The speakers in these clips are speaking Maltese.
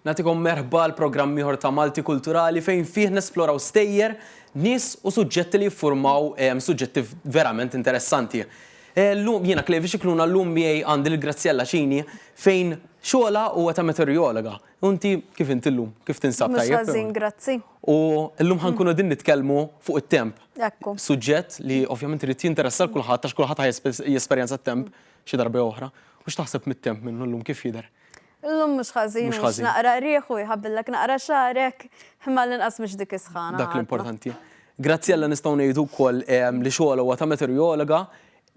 Nagħtikom merħba l-programm ieħor ta' Malti Kulturali fejn fih nesploraw stejjer, nies u suġġetti li jiffurmaw suġġetti verament interessanti. Llum jiena Klevi Xikluna llum miegħi għandi l-Grazzjella Xini fejn xogħla huwa ta' meteorologa. Inti kif inti llum? Kif tinsab tajjeb? Mhux ħażin, grazzi. U llum ħankunu din nitkellmu fuq it-temp. Ekku. Suġġett li ovvjament irid jinteressa l-kulħadd għax kulħadd jesperjenza t-temp xi darba oħra. Mhux taħseb mit-temp minnu llum kif jidher? Illum mhux ħażin, mhux naqra rieħ u jħabbilek naqra xarek, imma l-inqas mhux dik isħana. Dak l-importanti. Grazzjella nistgħu ngħidu wkoll li xogħol huwa ta' meteorologa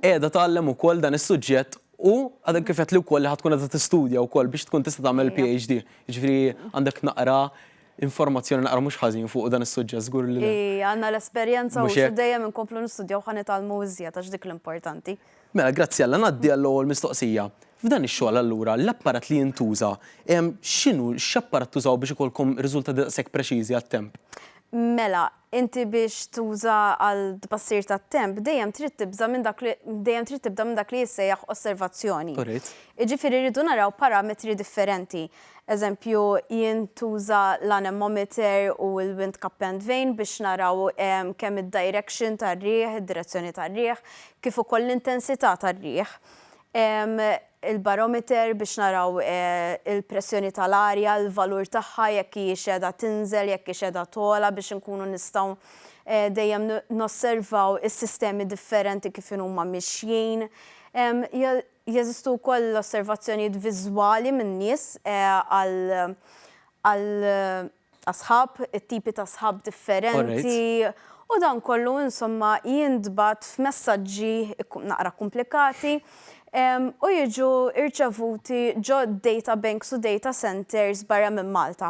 qiegħda tgħallem ukoll dan is-suġġett u għadek kif qed li wkoll li ħadd tkun qiegħda tistudja wkoll biex tkun tista' tagħmel PhD. Jiġifieri għandek naqra informazzjoni naqra mhux ħażin fuq dan is-suġġett żgur li. Għandna l-esperjenza u dejjem inkomplu nistudjaw ħanitgħallmu iżjed għax dik l-importanti. Mela, Grazzjella, ngħaddi għall-ewwel mistoqsija. F'dan ix-xogħol allura l-apparat li jintuża x'inhu x'apparat tużaw biex ikolkom riżultati daqshekk preċiżi għat-temp? Mela, inti biex tuża għal tbassir tat-temp dejjem trid tibda minn dak li jissejjaħ osservazzjoni. Jiġifieri rridu naraw parametri differenti. Eżempju, jien tuża l-anemometer u l-wind cap and vane biex naraw kemm id-direction tar-riħ, id-direzzjoni tar-riħ, kif ukoll l-intensità tar-riħ. Il-barometer biex naraw il-pressjoni tal-arja, l-valur tagħha jekk hijiex qiegħda tinżel, jekk hix qiegħda togħla biex inkunu nistgħu dejjem nosservaw is-sistemi differenti kif huma mixjin. Jeżistu wkoll l-osservazzjonijiet viżwali min-nies għal asħab, it-tipi ta' asħab differenti. U dan kollu insomma jintbagħat f'messaġġi naqra komplikati u jiġu irċevuti ġo data banks u data centers barra minn Malta.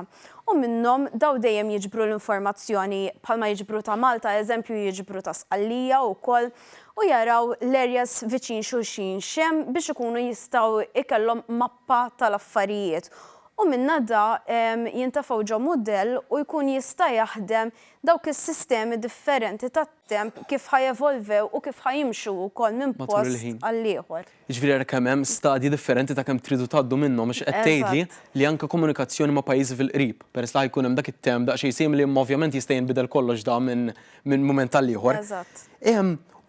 U minnhom daw dejjem jiġbru l-informazzjoni bħalma jiġbru ta' Malta, eżempju jiġbru ta' Sqallija wkoll u jaraw l-areas viċin xulxin xem biex ikunu jistgħu ikollhom mappa tal-affarijiet. U minna da jintafgħu ġo mudell u jkun jista' jaħdem dawk is-sistemi differenti tat-temp kif ħajevolvew u kif ħajimxu wkoll minn post għal ieħor. Jiġifieri kemm hemm stadji differenti ta' kemm tridu tgħaddu minnhom biex qed tgħidli li anke komunikazzjoni ma' pajjiżi fil-qrib. Peress li jkun hemm dak it-temp daqsxejn simili imma ovvjament jista' jinbidel kollox da minn mument tal-ieħor.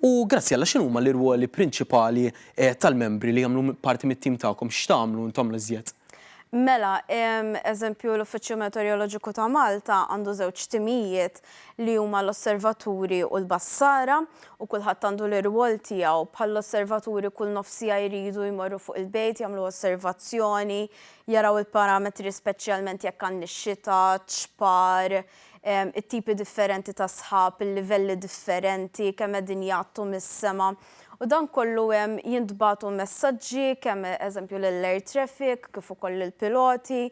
U Grazzjella, x'inhuma l-irwoli prinċipali tal-membri li jagħmlu parti mit-tim tagħkom x'tagħmlu intom l-iżjed? Mela, eżempju l-Uffiċċju Meteoroloġiku ta' Malta għandu żewġ timijiet li huma l-osservaturi u l-bassara u kulħadd għandu l-irwol tiegħu bħall-osservaturi kull nofsija jridu jmorru fuq il-bejt jagħmlu osservazzjoni, jaraw il-parametri speċjalment jekk għandni x-xita, ċpar, it-tipi differenti ta' sħab, il-livelli differenti, kemm qegħdin jgħattu mis-sema. U dan kollu jintbagħtu messaġġi kemm eżempju lill-air traffic kif ukoll lill-piloti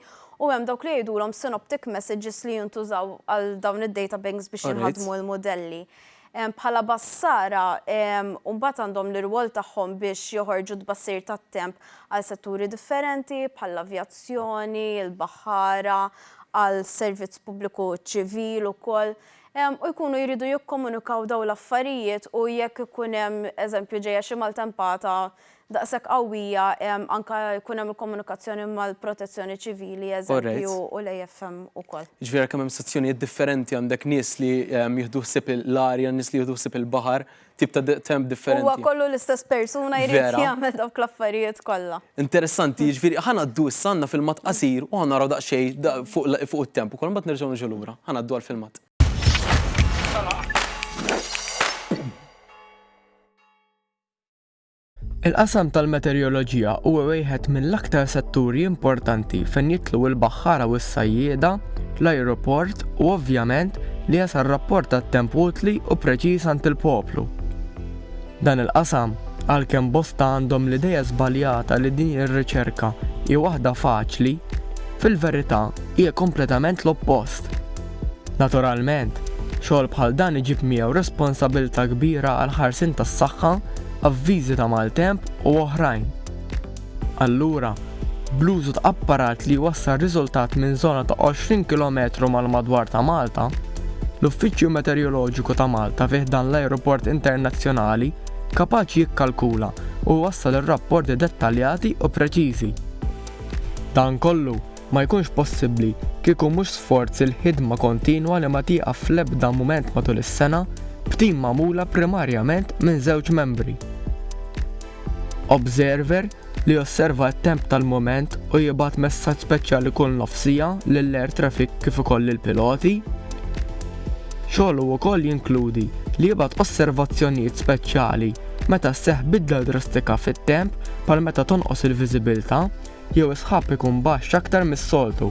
u hemm dawk li jgħidulhom synoptic messages li jintużaw għal dawn id-data banks biex jinħadmu l-modelli. Bħala bassara mbagħad għandhom l-irwol tagħhom biex joħorġu tbassir tat-temp għal setturi differenti bħall-avjazzjoni, il-baħħara, għal servizz pubbliku ċivil ukoll. U jkunu jridu jikkomunikaw daw l-affarijiet u jekk ikun hemm eżempju ġejja xi maltempata daqshekk qawwija anke jkun hemm il-komunikazzjoni mal-protezzjoni ċivili eżempju u l-AFM ukoll. Jiġifieri kemm hemm sezzjonijiet differenti għandek nies li jieħdu ħsieb l-arja, nies li jieħdu ħsieb il-baħar, tip ta' temp differenti. Huwa kollu l-istess persuna jrid jagħmel dawk l-affarijiet kollha. Interessanti, jiġifieri ħanaddu issa għandna filmat qasir u ħanaraw daqsxejn fuq it-temp ukoll mbagħad nerġgħu niġu lura. Ħanaddu għall-filmat. Il-qasam tal-meteoroloġija huwa wieħed mill-aktar setturi importanti fejn jitlu l-baħħara u s-sajjieda, l-ajruport u ovvjament li jasal rapport tat-temp utli u preċiż għand il-poplu. Dan il-qasam għalkemm bosta għandhom l-idea żbaljata li din ir-riċerka hi waħda faċli, fil-verità hija kompletament l-oppost. Naturalment, xogħol bħal dan iġib miegħu responsabbiltà kbira għal ħarsien tas-saħħa, avviżi ta' maltemp u oħrajn. Allura, bl-użu ta' apparat li jwassal riżultat minn żona ta' 20 km mal-madwar ta' Malta, l-Uffiċċju Meteoroloġiku ta' Malta fih dan l-ajruport internazzjonali kapaċi jikkalkula u wassal ir-rapporti dettaljati u preċiżi. Dan kollu ma jkunx possibbli kieku mhux sforz il-ħidma kontinwa li ma tieqaf fl-ebda mument matul is-sena b'tim magħmula primarjament minn żewġ membri. Observer li josserva t-temp tal-mument u jibgħat messaġġ speċjali kull nofsija lill-air traffic kif ukoll lill-piloti. Xogħlu wkoll jinkludi li jibgħat osservazzjonijiet speċjali meta sseħħ bidla drastika fit-temp bħal meta tonqos il-viżibilità jew isħab ikun baxx aktar mis-soltu.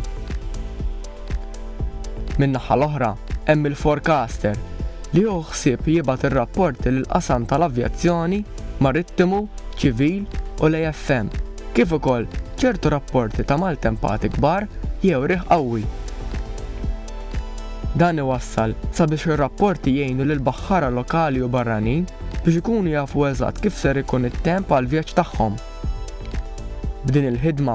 Min-naħa l-oħra hemm il-forecaster li hu ħsieb jibgħat ir-rapporti lill-qasam tal-avjazzjoni, marittimu, ċivil u l-AFM, kif ukoll ċertu rapporti ta' maltempati kbar jew riħ qawwi. Dan iwassal sabiex ir-rapporti jgħinu lil baħħara lokali u barranin biex ikunu jafu eżatt kif ser ikun it-temp għal vjaġġ tagħhom. B'din il-ħidma,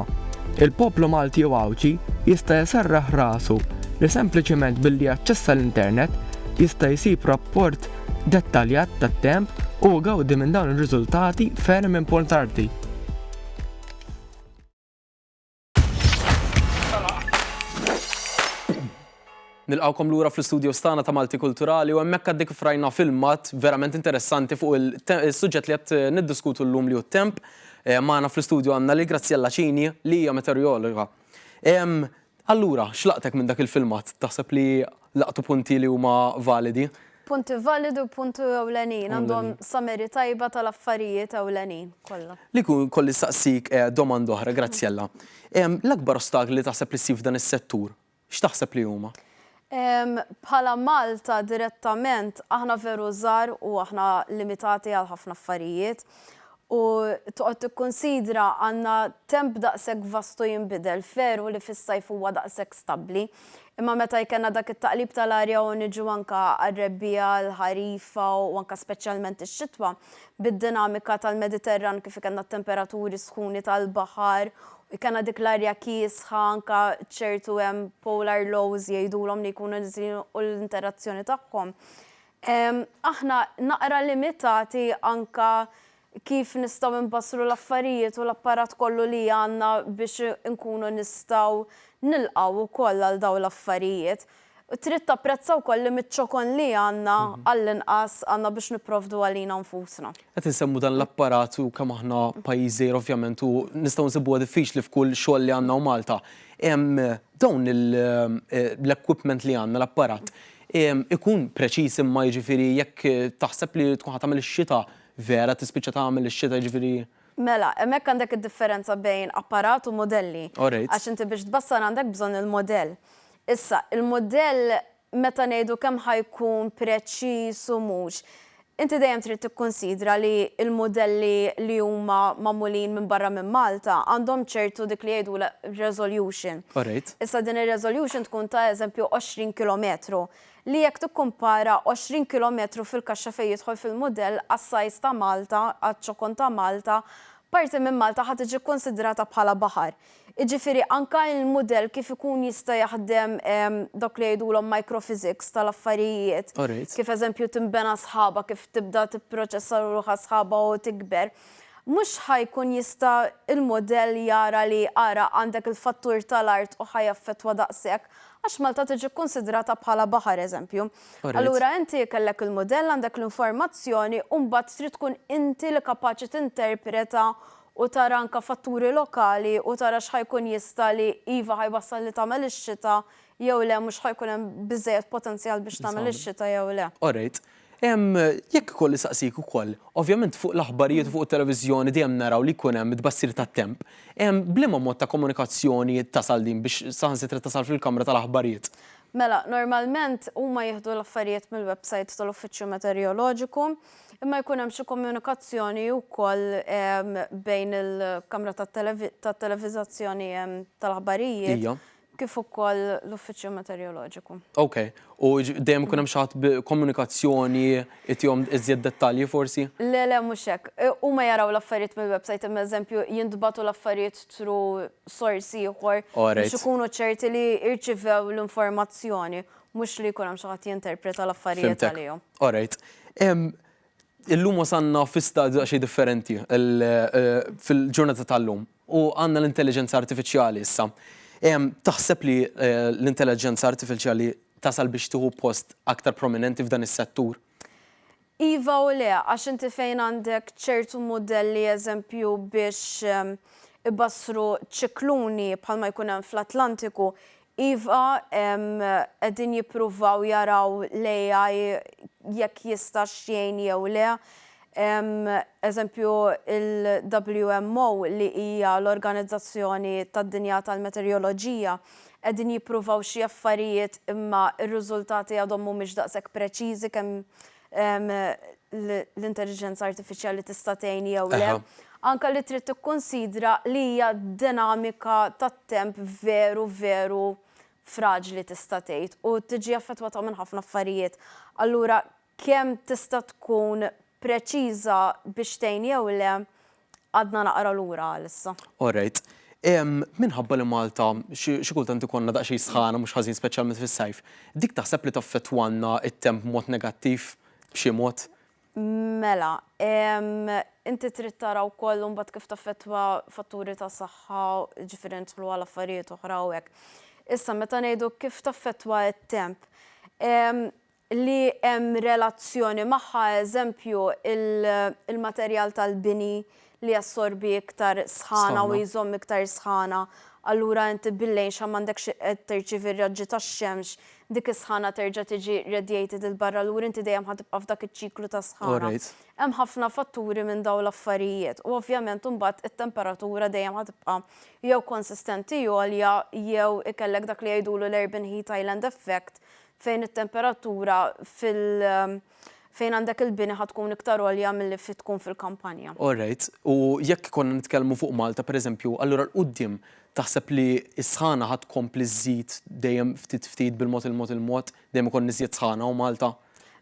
il-poplu Malti u Għawġi jista' jserraħ rasu li sempliċement billi jaċċessa l-internet jista' jsib rapport dettaljat tat-temp u gawdi minn dawn ir-riżultati ferm importanti. Nilqawkom lura fl-istudio stana ta' Malti Kulturali u hemmhekk għaddik frajna filmat verament interessanti fuq il-suġġett li qed niddiskutu llum li hu t-temp. Magħna fl-istudio għandna li Graziella Cini li hija meteorologa. Allura, x'laqtek minn dak il-filmat? Taħseb li laqtu punti li huma validi? Punti validu, punti ewlenin, għandhom sameri tajba tal-affarijiet ewlenin kollha. Li kolli saqsik domanda oħra, Graziella. L-akbar ostakli li taħseb li ssir f'dan is-settur, x'taħseb li huma? Bħala Malta direttament aħna veru żgħar u aħna limitati għal ħafna affarijiet u toqgħod tikkunsidra għandna temp daqshekk vastu jinbidel veru li fis-sajf huwa daqshekk stabbli. Imma meta jkollna dak it-taqlib tal-arja u niġu anke għar-rebbija, l-ħarifa u anke speċjalment ix-xitwa bid-dinamika tal-Mediterran kif ikollna t-temperaturi sħuni tal-baħar u jkollna dik l-arja kiesħa anke ċertu hemm polar lows jgħidulhom li jkunu niżlin u l-interazzjoni tagħhom. Aħna naqra limitati anke kif nistgħu nbassru l-affarijiet u l-apparat kollu li għandna biex inkunu nistgħu nilqgħu wkoll għal dawn l-affarijiet. Trid tapprezza wkoll li miċ-ċokon li għandna għall-inqas għandna biex nipprovdu għalina nfusna. Qed insemmu dan l-apparat u kemm aħna pajjiżi ovvjament u nistgħu nsibuha diffiċli f'kull xogħol li għandna u Malta. Dawn l-equipment li għandna l-apparat ikun preċiż imma jiġifieri jekk taħseb li tkun ħadd tagħmel ix-xita vera tispiċċa tagħmel ix-xita jiġifieri. Mela, hemmhekk għandek id-differenza bejn apparat u modelli. Alright. Għax inti biex tbassar għandek bżonn il-modell. Issa, il-modell meta ngħidu kemm ħajkun preċiż u mhux. Inti dejjem trid tikkunsidra li l-modelli li huma magħmulin minn barra minn Malta għandhom ċertu dik li jgħidu resolution. Alright. Issa din ir-resolution tkun ta' eżempju 20 kilometru. Li jekk tikkumpara 20 kilometru fil-kaxxa fejn jidħol fil-modell għas-sajż ta' Malta, għaċ-ċokon ta' Malta, parti minn Malta ħadd tiġi kkonsidrata bħala baħar. Iġifieri anke il-mudell kif ikun jista' jaħdem dak li jgħidulhom microphysics tal-affarijiet. Kif eżempju timbena sħaba, kif tibda tipproċessa ruħha sħaba u tikber. Mhux ħajkun jista' il-modell jara li ara għandek il-fattur tal-art u ħajaffettwa daqshekk għax Malta tiġi kkonsidrata bħala baħar eżempju. Allura inti kellek il-modell għandek l-informazzjoni u mbagħad trid tkun inti li kapaċi tinterpreta u tara anke fatturi lokali u tara x'ħajkun jista' li iva ħajwassal li tagħmel ix-xita jew le mhux ħajkun hemm biżżejjed potenzjal biex tagħmel ix-xita jew le. Alright. Jekk kolli saqsik ukoll, ovvjament fuq l-aħbarijiet fuq it-televiżjoni dejjem naraw li jkun hemm tbassir tat-temp. Bliema mod ta' komunikazzjoni tasal din biex saħansitra tasal fil-kamra tal-aħbarijiet? Mela, normalment huma jieħdu l-affarijiet mill-website tal-Uffiċċju Meteoroloġiku, imma jkun hemm xi komunikazzjoni wkoll bejn il-kamra tat-televiżazzjoni tal-aħbarijiet kif ukoll l-Uffiċċju Meteoroloġiku. Okay. U dejjem ikun hemm xi ħadd komunikazzjoni itihom iżjed dettalji forsi? Le mhux hekk. Huma jaraw l-affarijiet mill-website imma eżempju jintbagħtu l-affarijiet through source ieħor biex ikunu ċerti li jirċivew l-informazzjoni mhux li jkun hemm xi ħadd jinterpreta l-affarijiet għalihom. Alright. Illum wasanna fi stadju xi differenti fil-ġurnata tal-lum u għandna l-intelligenza artifiċjali issa. Taħseb li l-intelligenza artificiali tasal biex tieħu post aktar prominenti f'dan is-settur? Iva u le, għax inti fejn għandek ċertu modelli eżempju biex ibassru ċikluni bħalma jkun hemm fl-Atlantiku, iva qegħdin jippruvaw jaraw l-AI jekk jista' xejn jew le. Eżempju il-WMO li hija l-Organizzazzjoni tad-Dinja tal-Meteoroloġija qegħdin jippruvaw xi affarijiet imma r-riżultati għadhom mhumiex daqshekk preċiżi kemm l-intelligenza artificiali tista' tgħin jew le. Anka li trid tikkunsidra li hija dinamika tat-temp veru fraġli tista' tgħid u tiġi affettwata minn ħafna affarijiet. Allura kemm tista' tkun preċiża biex tgħin jew le għadna naqra lura għalissa. Alright. Minħabba li Malta xi kultant ikollna daqsxejn sħana mhux ħażin speċjalment fis-sajf. Dik taħseb li taffettwanna t-temp b'mod negattiv b'xi mod? Mela, inti trid tara wkoll imbagħad kif taffettwa fatturi ta' saħħa ġifieri nidħlu għal affarijiet oħra u hekk. Issa meta ngħidu kif taffettwa t-temp, li hemm relazzjoni magħha eżempju il-materjal tal-bini li jassorbi iktar sħana u jżomm iktar sħana, allura inti billejn xa m'għandekx qed tirċievi r-raġġi tax-xemx, dik is-sħana terġa' tiġi radiated il-barra lura inti dejjem ħatibqa' f'dak iċ-ċiklu ta' sħana. Hemm ħafna fatturi minn dawn l-affarijiet u ovvjament imbagħad it-temperatura dejjem ħatibqa' jew konsistenti għolja jew ikellek dak li jgħidulu l-urban heat island effect fejn it-temperatura fejn għandek il-bini ħatkun iktar għolja milli tkun fil-kampanja. Alright, u jekk konna nitkellmu fuq Malta pereżempju, allura l-qudiem taħseb li s-sħana ħadd kompli żżid dejjem ftit bil-mod, dejjem ikun niżjed sħana u Malta?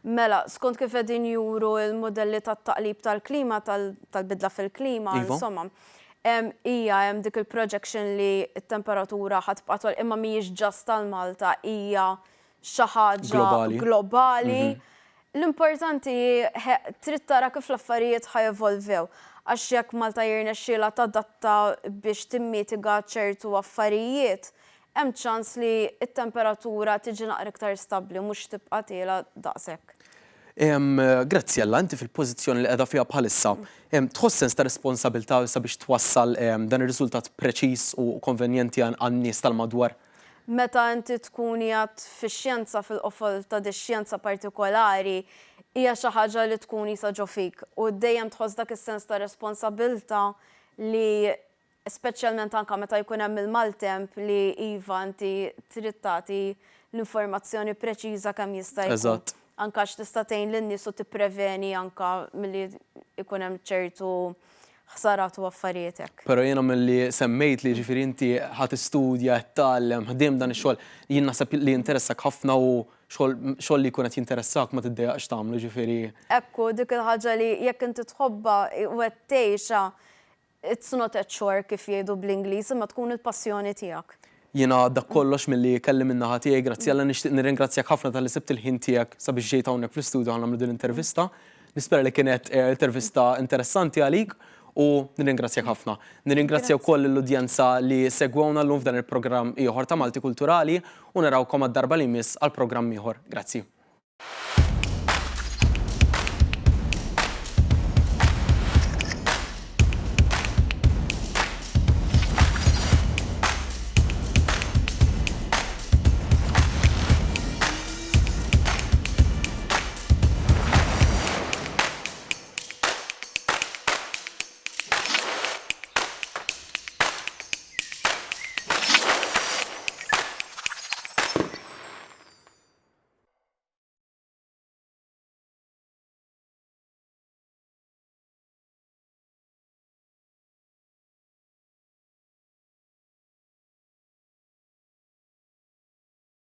Mela, skont kif qegħdin juru l-modelli tat-taqlib tal-klima, tal-bidla fil-klima, insomma, hija hemm dik il-projection li t-temperatura ħatbqa' tol imma mhijiex ġast tal-Malta, hija xi ħaġa globali. L-importanti trid tara kif l-affarijiet ħajevolvew għax jekk Malta jirnexxielha tadatta biex timmitiga ċertu affarijiet, hemm ċans li t-temperatura tiġi naqra iktar stabbli mhux tibqa' tgħidha daqshekk. Grazzi Alla, inti fil-pożizzjoni li qiegħda fiha bħalissa, tħoss sens ta' responsabilità sabiex twassal dan ir-riżultat preċiż u konvenjenti għan-nies tal-madwar? Meta inti tkun qiegħed fix-xjenza fil-qofol ta' xjenza partikolari, hija xi ħaġa li tkun jisa ġo fik u dejjem tħoss dak is-sens ta' responsabilità li speċjalment anke meta jkun hemm il-maltemp li iva inti trid tagħti l-informazzjoni preċiża kemm jista' jkun. Anke għax tista' tgħin lin-nies u tippreveni anke milli jkun hemm ċertu ħsarat u affarijiet hekk. Però jiena milli semmejt li ġifieri inti ħadd istudja, tgħallem, ħdiem dan ix-xogħol, jien naħseb li jinteressak ħafna u xogħol li jkun qed jinteressak ma tiddejjaqx tagħmlu ġifieri. Ekku dik il-ħaġa li jekk inti tħobba u qed tgħixha it's not a chore kif jgħidu bl-Ingliż imma tkun il-passjoni tiegħek. Jiena dak kollox milli kellim in-naħa tiegħi, grazzi Alla nixtieq nirringrazzjak ħafna tal-li sibt il-ħin tiegħek sabiex ġejt hawnhekk fl-istudju nagħmlu din l-intervista. Nispera li kienet intervista interessanti għalik u nirringrazzjak ħafna. Nirringrazzja wkoll l-udjenza li segwewna llum f'dan il-programm ieħor ta' Malti Kulturali u narawkom għad-darba li jmiss għal programm ieħor. Grazzi.